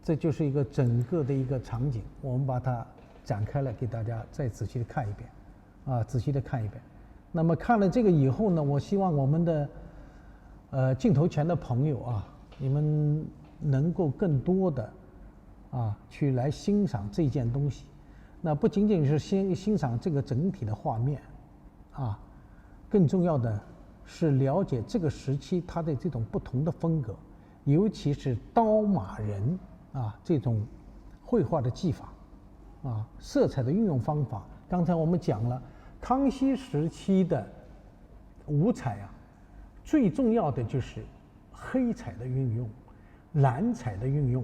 [SPEAKER 1] 这就是一个整个的一个场景，我们把它展开来给大家再仔细的看一遍啊，仔细的看一遍。那么看了这个以后呢，我希望我们的镜头前的朋友啊，你们能够更多的啊去来欣赏这件东西。那不仅仅是欣赏这个整体的画面啊，更重要的是了解这个时期它的这种不同的风格，尤其是刀马人啊这种绘画的技法啊，色彩的运用方法。刚才我们讲了康熙时期的五彩啊，最重要的就是黑彩的运用、蓝彩的运用。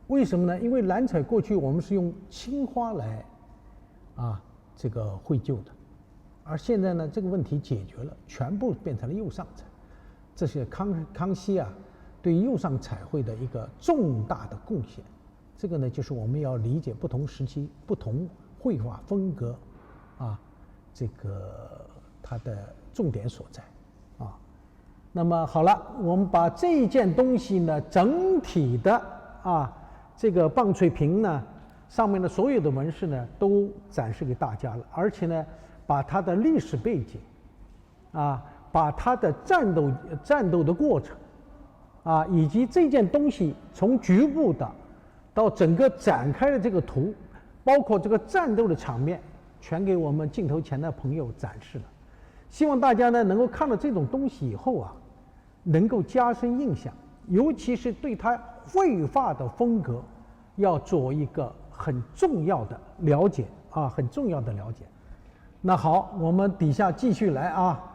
[SPEAKER 1] 为什么呢？因为蓝彩过去我们是用青花来啊这个绘就的。而现在呢，这个问题解决了，全部变成了釉上彩，这是康熙啊对釉上彩绘的一个重大的贡献。这个呢，就是我们要理解不同时期、不同绘画风格啊，这个它的重点所在啊。那么好了，我们把这一件东西呢，整体的啊这个棒槌屏呢上面的所有的纹饰呢，都展示给大家了，而且呢，把它的历史背景，啊，把它的战斗的过程，啊，以及这件东西从局部的到整个展开的这个图，包括这个战斗的场面，全给我们镜头前的朋友展示了。希望大家呢能够看到这种东西以后啊，能够加深印象，尤其是对它绘画的风格，要做一个很重要的了解啊，很重要的了解。那好，我们底下继续来啊。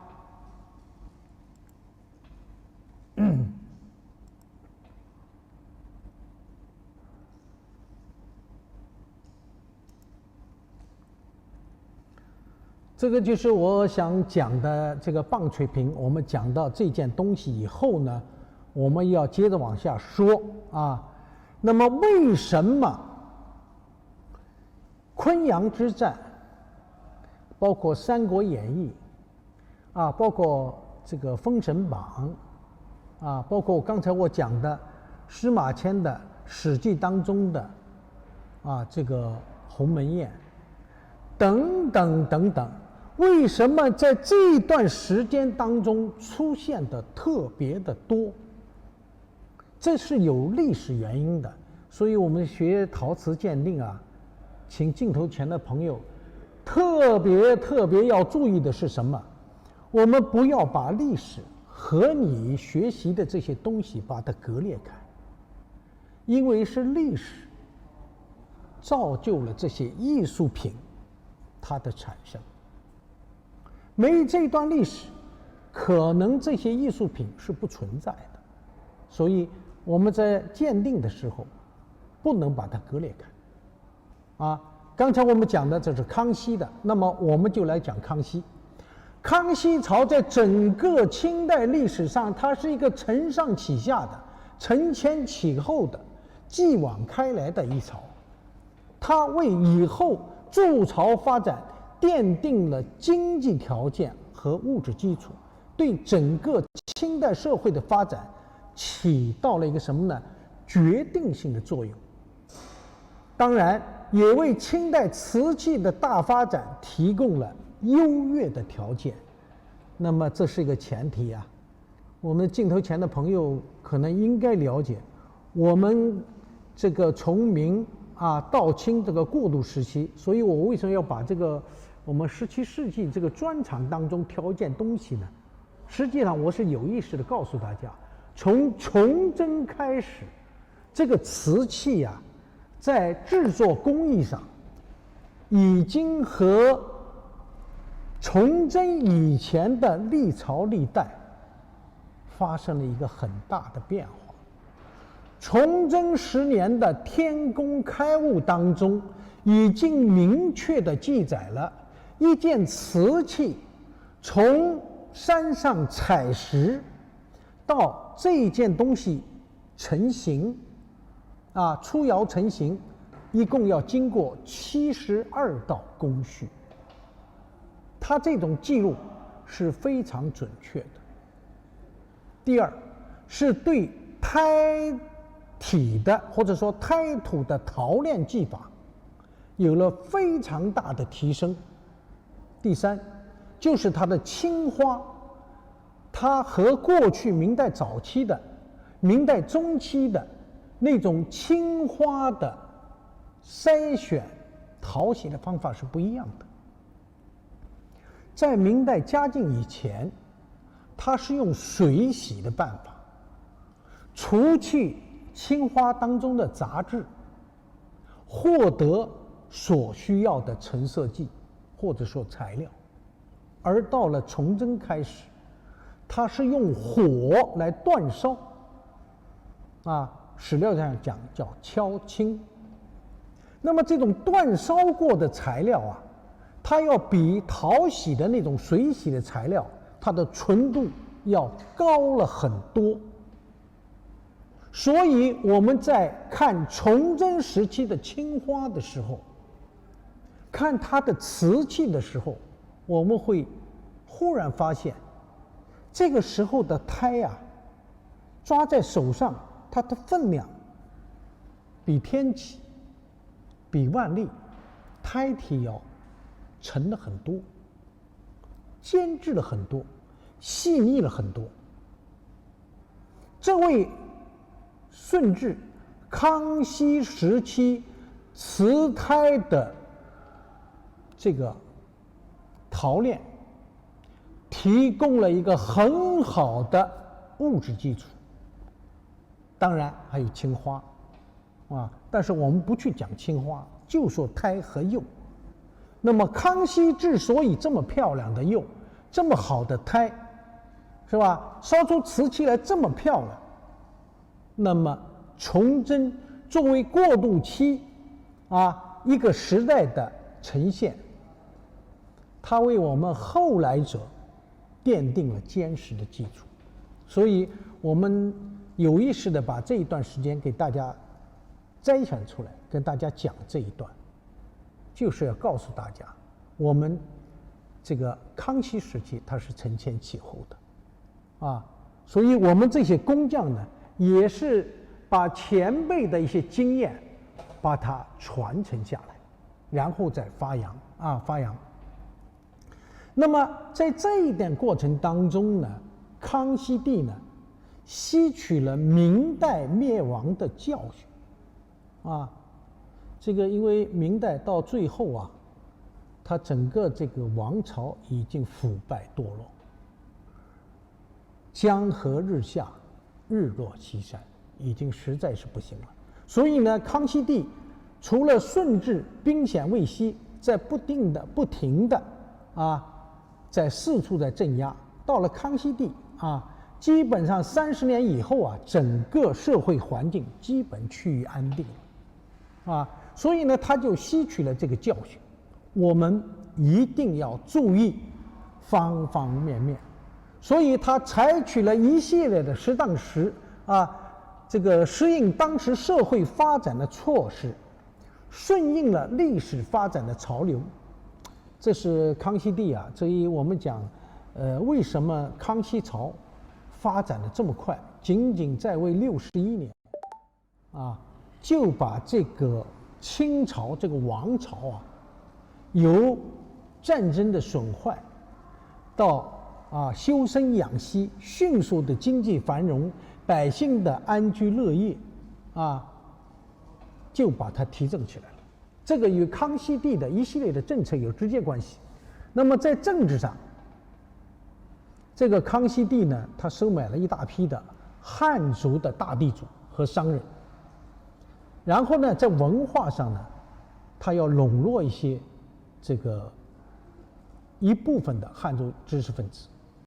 [SPEAKER 1] 这个就是我想讲的这个棒槌屏。我们讲到这件东西以后呢，我们要接着往下说啊。那么为什么昆阳之战，包括《三国演义》啊，包括这个《封神榜》啊，包括刚才我讲的司马迁的《史记》当中的啊这个鸿门宴等等等等，为什么在这一段时间当中出现的特别的多？这是有历史原因的。所以我们学陶瓷鉴定啊，请镜头前的朋友特别要注意的是什么？我们不要把历史和你学习的这些东西把它割裂开，因为是历史造就了这些艺术品它的产生。没这段历史，可能这些艺术品是不存在的。所以我们在鉴定的时候不能把它割裂开啊。刚才我们讲的这是康熙的，那么我们就来讲康熙。康熙朝在整个清代历史上，它是一个承上启下的、承前启后的、继往开来的一朝，它为以后筑朝发展奠定了经济条件和物质基础，对整个清代社会的发展起到了一个什么呢？决定性的作用。当然，也为清代瓷器的大发展提供了优越的条件。那么这是一个前提啊。我们镜头前的朋友可能应该了解，我们这个从明啊到清这个过渡时期，所以我为什么要把这个我们17世纪这个专场当中挑一件东西呢？实际上我是有意识的告诉大家，从崇祯开始，这个瓷器啊在制作工艺上已经和崇祯以前的历朝历代发生了一个很大的变化。崇祯10年的天工开物当中已经明确地记载了一件瓷器从山上采石到这件东西成型啊，出窑成型，一共要经过72道工序。它这种记录是非常准确的。第二，是对胎体的或者说胎土的陶炼技法有了非常大的提升。第三，就是它的青花，它和过去明代早期的、明代中期的那种青花的筛选淘洗的方法是不一样的。在明代嘉靖以前，它是用水洗的办法，除去青花当中的杂质，获得所需要的成色剂或者说材料。而到了崇祯开始，它是用火来煅烧啊，史料上讲叫敲青。那么这种煅烧过的材料啊，它要比淘洗的那种水洗的材料，它的纯度要高了很多。所以我们在看崇祯时期的青花的时候，看它的瓷器的时候，我们会忽然发现，这个时候的胎啊，抓在手上，它的分量比天启、比万历胎体要沉了很多，坚质了很多，细腻了很多。这位顺治康熙时期瓷胎的这个陶炼，提供了一个很好的物质基础。当然还有青花啊，但是我们不去讲青花，就说胎和釉。那么康熙之所以这么漂亮的釉，这么好的胎，是吧？烧出瓷器来这么漂亮，那么崇祯作为过渡期啊一个时代的呈现，它为我们后来者奠定了坚实的基础。所以我们有意识的把这一段时间给大家摘选出来，跟大家讲这一段，就是要告诉大家，我们这个康熙时期它是承前启后的，啊，所以我们这些工匠呢，也是把前辈的一些经验，把它传承下来，然后再发扬。那么在这一点过程当中呢，康熙帝呢，吸取了明代灭亡的教训，啊，这个因为明代到最后啊，它整个这个王朝已经腐败堕落，江河日下，日落西山，已经实在是不行了。所以呢，康熙帝除了顺治兵险未息，在不停的在四处在镇压。到了康熙帝基本上30年以后整个社会环境基本趋于安定了所以呢，他就吸取了这个教训，我们一定要注意方方面面。所以他采取了一系列的适应当时社会发展的措施，顺应了历史发展的潮流。这是康熙帝所以我们讲为什么康熙朝发展的这么快，仅仅在位61年就把这个清朝这个王朝由战争的损坏到修身养息，迅速的经济繁荣，百姓的安居乐业就把它提振起来了。这个与康熙帝的一系列的政策有直接关系。那么在政治上，这个康熙帝呢，他收买了一大批的汉族的大地主和商人，然后呢，在文化上呢，他要笼络一些一部分的汉族知识分子。